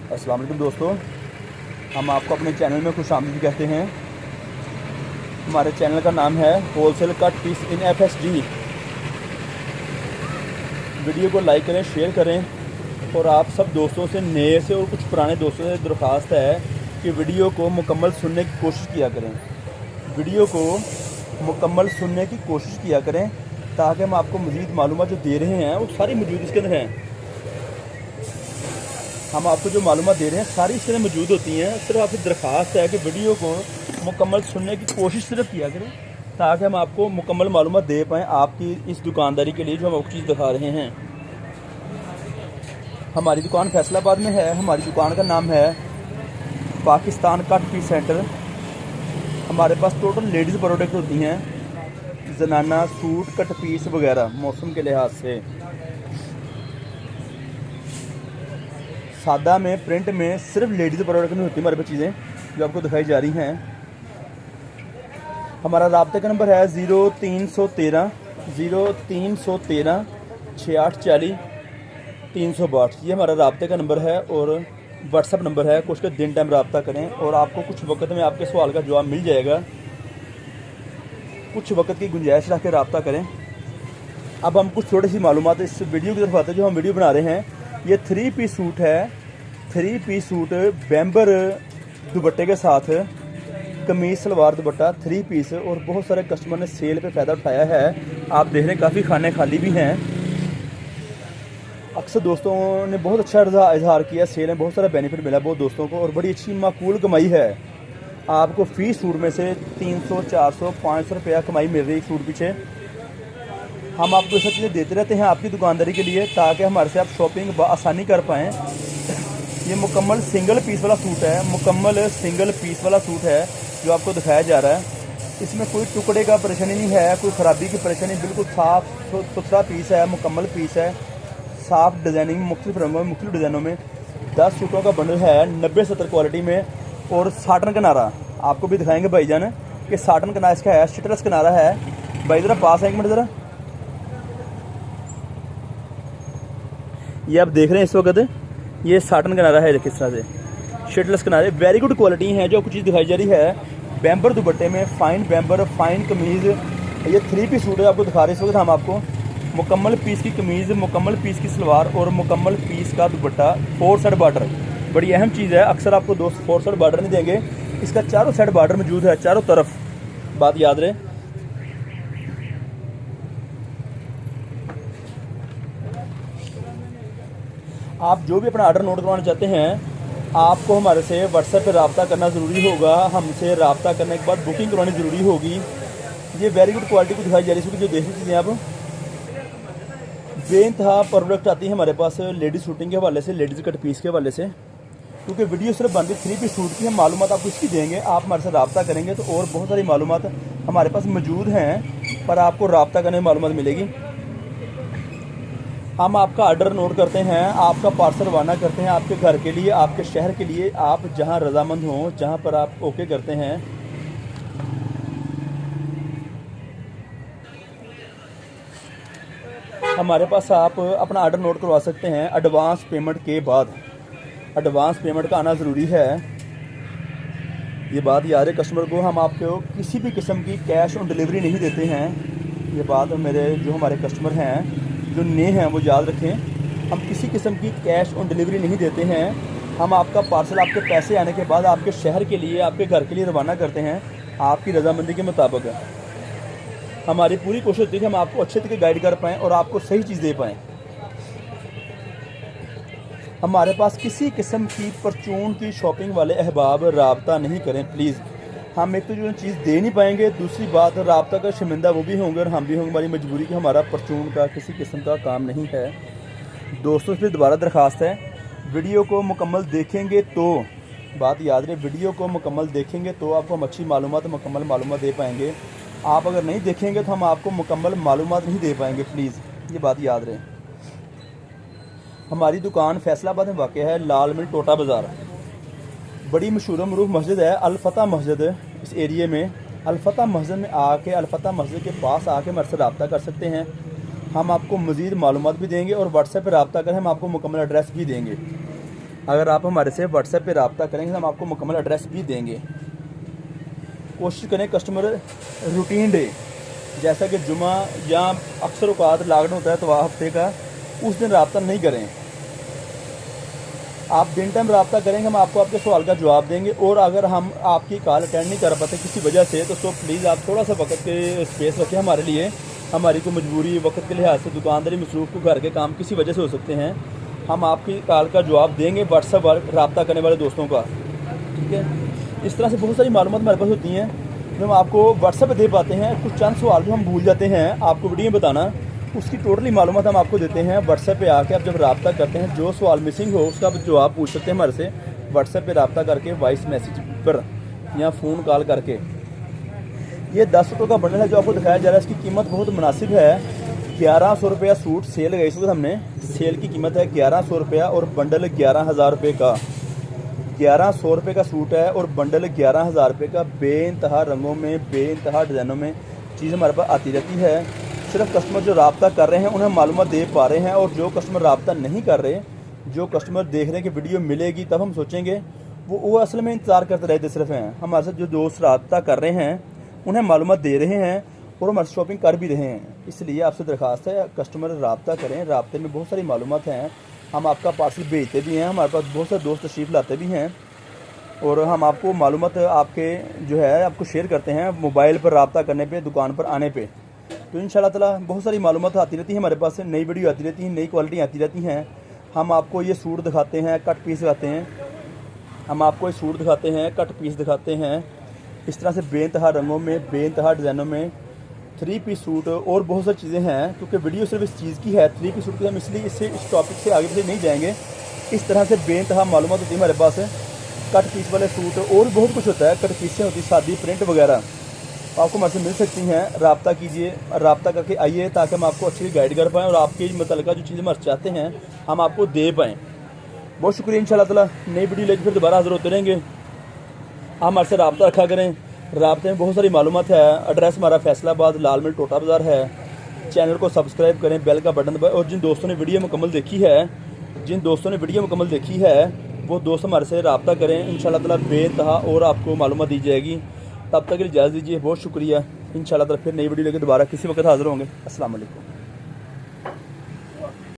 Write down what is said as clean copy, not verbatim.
अस्सलाम वालेकुम दोस्तों, हम आपको अपने चैनल में खुशामदीद कहते हैं। हमारे चैनल का नाम है होलसेल कट पीस इन FSG। वीडियो को लाइक करें, शेयर करें और आप सब दोस्तों से, नए से और कुछ पुराने दोस्तों से दरख्वास्त है कि वीडियो को मुकम्मल सुनने की कोशिश किया करें। वीडियो को मुकम्मल सुनने की कोशिश किया करें ताकि हम आपको मज़ीद मालूमात जो दे रहे हैं वो सारी मौजूद इसके अंदर हैं। हम आपको जो मालूमात दे रहे हैं सारी इसके अंदर मौजूद होती हैं। सिर्फ आपकी दरख्वास्त है कि वीडियो को मुकम्मल सुनने की कोशिश सिर्फ किया करें ताकि हम आपको मुकम्मल मालूमात दे पाएँ आपकी इस दुकानदारी के लिए जो हम आपको चीज़ दिखा रहे हैं। हमारी दुकान फैसलाबाद में है। हमारी दुकान का नाम है पाकिस्तान कट पीस सेंटर। हमारे पास टोटल लेडीज़ प्रोडक्ट होती हैं, जनाना सूट, कट पीस वगैरह मौसम के लिहाज से। सादा में, प्रिंट में सिर्फ लेडीज़ प्रोडक्ट में होती है हमारे पास चीज़ें जो आपको दिखाई जा रही हैं। हमारा राब्ते का नंबर है 0313 6840 362। ये हमारा राब्ते का नंबर है और व्हाट्सअप नंबर है। कुछ के दिन टाइम रब्ता करें और आपको कुछ वक्त में आपके सवाल का जवाब मिल जाएगा। कुछ वक्त की गुंजाइश रख के रब्ता करें। अब हम कुछ थोड़ी सी मालूमात इस वीडियो की तरफ आते हैं। जो हम वीडियो बना रहे हैं ये 3 पीस सूट है। 3 पीस सूट बैम्बर दुपट्टे के साथ, कमीज सलवार दुपट्टा 3 पीस। और बहुत सारे कस्टमर ने सेल पे फ़ायदा उठाया है। आप देख रहे हैं काफ़ी खाने खाली भी हैं। अक्सर दोस्तों ने बहुत अच्छा इजहार किया, सेल में बहुत सारा बेनिफिट मिला बहुत दोस्तों को और बड़ी अच्छी माकूल कमाई है। आपको फ़ी सूट में से 300, 400, 500 रुपया कमाई मिल रही है एक सूट पीछे। हम आपको ये सब चीज़ें देते रहते हैं आपकी दुकानदारी के लिए ताकि हमारे से आप शॉपिंग आसानी कर पाएँ। ये मुकम्मल सिंगल पीस वाला सूट है, मुकम्मल सिंगल पीस वाला सूट है जो आपको दिखाया जा रहा है। इसमें कोई टुकड़े का परेशानी नहीं है, कोई ख़राबी की परेशानी, बिल्कुल साफ़ सुथरा पीस है, मुकम्मल पीस है, साफ डिज़ाइनिंग, मुख्तलिफ रंगों में, मुख्तलिफ डिज़ाइनों में। 10 सूटों का बंडल है 90-70 क्वालिटी में। और साटन किनारा आपको भी दिखाएंगे भाईजान कि साटन किनारा इसका है, शिटलस किनारा है। भाई ज़रा पास है एक मिनट ज़रा। ये आप देख रहे हैं इस वक्त, ये साटन किनारा है किस तरह से, शिटलस किनारे वेरी गुड क्वालिटी हैं। जो कुछ चीज़ दिखाई जा रही है बैम्बर दुपट्टे में, फ़ाइन बैम्बर, फ़ाइन कमीज़। ये 3 पीस सूट है आपको दिखा रहे हैं इस वक्त हम आपको। मुकम्मल पीस की कमीज़, मुकम्मल पीस की सलवार और मुकम्मल पीस का दुपट्टा, 4 साइड बार्डर। बड़ी अहम चीज़ है, अक्सर आपको दोस्त 4 साइड बार्डर नहीं देंगे। इसका चारों साइड बार्डर मौजूद है, चारों तरफ। बात याद रहे। आप जो भी अपना ऑर्डर नोट करवाना चाहते हैं आपको हमारे से व्हाट्सएप पर रब्ता करना ज़रूरी होगा। हमसे रब्ता करने के बाद बुकिंग करवानी ज़रूरी होगी। ये वेरी गुड क्वालिटी को दिखाई जा रही है जो देख रही चीज़ें आप बेइंतहा प्रोडक्ट आती है हमारे पास लेडीज़ शूटिंग के हवाले से, लेडीज़ कट पीस के हवाले से। क्योंकि वीडियो सिर्फ बनती 3 पीस सूट की, हम मालूमात आपको इसकी देंगे। आप हमारे से रब्ता करेंगे तो और बहुत सारी मालूमात हमारे पास मौजूद हैं, पर आपको रब्ता करने में मालूमात मिलेगी। हम आपका ऑर्डर नोट करते हैं, आपका पार्सल रवाना करते हैं आपके घर के लिए, आपके शहर के लिए। आप जहाँ रजामंद हों, जहाँ पर आप ओके करते हैं। हमारे पास आप अपना ऑर्डर नोट करवा सकते हैं एडवांस पेमेंट के बाद। एडवांस पेमेंट का आना ज़रूरी है, ये बात याद है कस्टमर को। हम आपको किसी भी किस्म की कैश ऑन डिलीवरी नहीं देते हैं। ये बात मेरे जो हमारे कस्टमर हैं जो नए हैं वो याद रखें। हम किसी किस्म की कैश ऑन डिलीवरी नहीं देते हैं। हम आपका पार्सल आपके पैसे आने के बाद आपके शहर के लिए, आपके घर के लिए रवाना करते हैं आपकी रजामंदी के मुताबिक। हमारी पूरी कोशिश होती है कि हम आपको अच्छे तरीके गाइड कर पाएँ और आपको सही चीज़ दे पाएँ। हमारे पास किसी किस्म की परचून की शॉपिंग वाले अहबाब रब्ता नहीं करें प्लीज़। हम एक तो जो चीज़ दे नहीं पाएंगे, दूसरी बात रब्ता का शर्मिंदा वो भी होंगे और हम भी होंगे। हमारी मजबूरी कि हमारा परचून का किसी किस्म का काम नहीं है। दोस्तों से दोबारा दरख्वास्त है, वीडियो को मुकम्मल देखेंगे तो, बात याद रहे, वीडियो को मुकम्मल देखेंगे तो आपको हम अच्छी मालूमात, मुकम्मल मालूमात दे पाएंगे। आप अगर नहीं देखेंगे तो हम आपको मुकम्मल मालूमात नहीं दे पाएंगे प्लीज़, ये बात याद रहे। हमारी दुकान फैसलाबाद में वाक़ है, लाल मिल टोटा बाज़ार। बड़ी मशहूर मरूफ मस्जिद है अल-फतह मस्जिद। इस एरिए में अल-फतह मस्जिद में आके, अल-फतह मस्जिद के पास आके हमारे से रब्ता कर सकते हैं। हम आपको मज़ीद मालूमात भी देंगे और व्हाट्सएप पर रब्ता करें हम आपको मुकम्मल एड्रेस भी देंगे। अगर आप हमारे से व्हाट्सएप पे रब्ता करेंगे हम आपको मुकम्मल एड्रेस भी देंगे। कोशिश करें कस्टमर रूटीन डे जैसा कि जुमा या अक्सर औकात लॉकडाउन होता है तो हफ्ते का, उस दिन रब्ता नहीं करें। आप दिन टाइम रब्ता करेंगे हम आपको आपके सवाल का जवाब देंगे। और अगर हम आपकी कॉल अटेंड नहीं कर पाते किसी वजह से तो प्लीज़ आप थोड़ा सा वक्त के स्पेस रखें हमारे लिए। हमारी कोई मजबूरी वक्त के लिहाज से दुकानदारी मसरूफ़ को घर के काम किसी वजह से हो सकते हैं, हम आपकी कॉल का जवाब देंगे व्हाट्सएप पर रब्ता करने वाले दोस्तों का। ठीक है, इस तरह से बहुत सारी मालूमात हमारे पास होती हैं जो हम आपको व्हाट्सएप पे दे पाते हैं। कुछ चंद सवाल जो हम भूल जाते हैं आपको वीडियो में बताना, उसकी टोटली मालूमात हम आपको देते हैं व्हाट्सएप पे आके। आप जब रब्ता करते हैं जो सवाल मिसिंग हो उसका आप जवाब पूछ सकते हैं हमारे से व्हाट्सएप पे रब्ता करके, वॉइस मैसेज पर या फ़ोन कॉल करके। ये 10 रुपये का बंडल है जो आपको दिखाया जा रहा है, इसकी कीमत बहुत मुनासिब है। 1100 रुपया सूट सेल गई इस वक्त हमने, सेल की कीमत है 1100 रुपया और बंडल 11,000 रुपये का। 1100 रुपये का सूट है और बंडल 11,000 रुपये का। बेइंतहा रंगों में, बेइंतहा डिज़ाइनों में चीज़ हमारे पास आती रहती है। सिर्फ कस्टमर जो रब्ता कर रहे हैं उन्हें मालूमात दे पा रहे हैं, और जो कस्टमर रब्ता नहीं कर रहे, जो कस्टमर देख रहे हैं कि वीडियो मिलेगी तब हम सोचेंगे, वो असल में इंतज़ार करते रहते सिर्फ हैं। हमारे साथ जो दोस्त रब्ता कर रहे हैं उन्हें मालूमात दे रहे हैं और हमारे शॉपिंग कर भी रहे हैं। इसलिए आपसे दरख्वास्त है कस्टमर रब्ता करें। रब्ते में बहुत सारी मालूमात हैं, हम आपका पार्सल भेजते भी हैं, हमारे पास बहुत सारे दोस्त तशरीफ़ लाते भी हैं और हम आपको मालूमात आपके जो है आपको शेयर करते हैं मोबाइल पर रब्ता करने पे, दुकान पर आने पे। तो इंशाल्लाह ताला बहुत सारी मालूमात आती रहती है हमारे पास, नई वीडियो आती रहती है, नई क्वालिटी आती रहती हैं। हम आपको ये सूट दिखाते हैं, कट पीस दिखाते हैं, हम आपको ये सूट दिखाते हैं, कट पीस दिखाते हैं। इस तरह से बेइंतहा रंगों में, बेइंतहा डिज़ाइनों में 3 पीस सूट और बहुत सारी चीज़ें हैं। क्योंकि वीडियो सिर्फ इस चीज़ की है 3 पीस सूट की, हम इसलिए इस टॉपिक से आगे पीछे नहीं जाएंगे। इस तरह से बेइंतहा मालूमात होती है हमारे पास। कट पीस वाले सूट और बहुत कुछ होता है, कट पीसें होती, शादी प्रिंट वगैरह आपको हमारे से मिल सकती हैं। रब्ता कीजिए, रब्ता करके आइए ताकि हम आपको अच्छी गाइड कर पाएँ और आपके मुतल्लिका जो चीज़ें हम चाहते हैं हम आपको दे पाएँ। बहुत शुक्रिया। इंशाल्लाह ताला नई वीडियो लेकर फिर दोबारा हाज़िर होते रहेंगे। हमारे से रब्ता रखा करें। रब्ते में बहुत सारी मालूमात है। एड्रेस हमारा फैसलाबाद लाल मिल टोटा बाज़ार है। चैनल को सब्सक्राइब करें, बेल का बटन दबाएं और जिन दोस्तों ने वीडियो मुकम्मल देखी है वो दोस्त हमारे से रब्ता करें। इंशाल्लाह ताला बेइंतहा और आपको मालूमात दी जाएगी। तब तक के लिए इजाज़त दीजिए। बहुत शुक्रिया। इंशाल्लाह ताला फिर नई वीडियो लेकर दोबारा किसी वक्त हाज़िर होंगे। अस्सलाम वालेकुम।